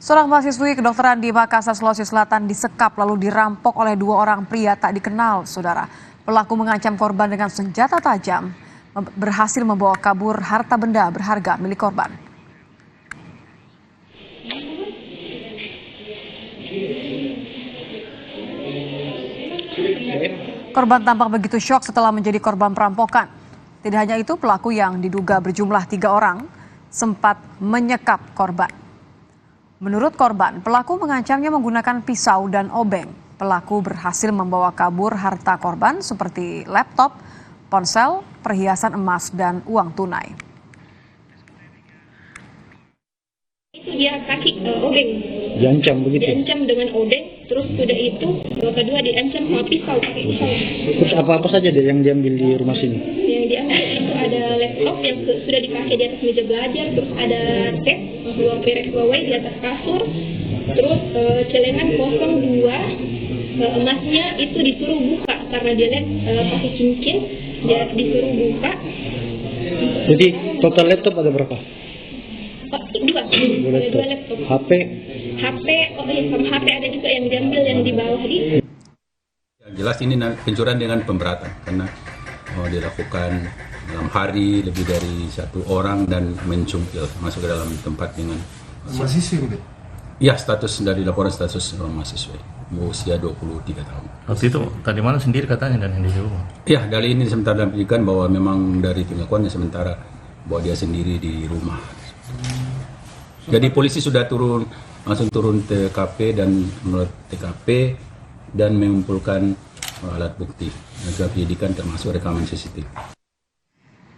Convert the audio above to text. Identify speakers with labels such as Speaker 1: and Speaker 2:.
Speaker 1: Seorang mahasiswi kedokteran di Makassar, Sulawesi Selatan disekap lalu dirampok oleh dua orang pria tak dikenal, saudara. Pelaku mengancam korban dengan senjata tajam, berhasil membawa kabur harta benda berharga milik korban. Korban tampak begitu syok setelah menjadi korban perampokan. Tidak hanya itu, pelaku yang diduga berjumlah 3 orang sempat menyekap korban. Menurut korban, pelaku mengancamnya menggunakan pisau dan obeng. Pelaku berhasil membawa kabur harta korban seperti laptop, ponsel, perhiasan emas, dan uang tunai.
Speaker 2: Itu dia kaki obeng.
Speaker 3: Diancam begitu?
Speaker 2: Diancam dengan obeng, terus sudah itu kedua diancam sama pisau, pakai pisau.
Speaker 3: Terus apa-apa saja deh yang diambil di rumah sini?
Speaker 2: Yang diambil itu ada laptop yang sudah dipakai di atas meja belajar, terus ada tab, 2 perek Huawei di atas kasur, terus celengan kosong 2, emasnya itu disuruh buka karena dia lihat pakai cincin, dia disuruh buka.
Speaker 3: Jadi total laptop ada berapa?
Speaker 2: Dua laptop. HP, sama HP ada juga yang diambil yang di bawah di.
Speaker 4: Yang jelas ini pencurian dengan pemberatan karena dilakukan dalam hari lebih dari 1 orang dan mencungkil masuk ke dalam tempat dengan
Speaker 5: mahasiswa.
Speaker 4: Ya, status dari laporan status mahasiswa usia 23 tahun.
Speaker 6: Waktu itu tadi malam sendiri katanya dan di rumah.
Speaker 4: Ya, dari ini sementara dalam penyidikan bahwa memang dari pengakuannya sementara bahwa dia sendiri di rumah. Jadi polisi sudah langsung turun TKP dan menurut TKP dan mengumpulkan alat bukti dan penyidikan termasuk rekaman CCTV.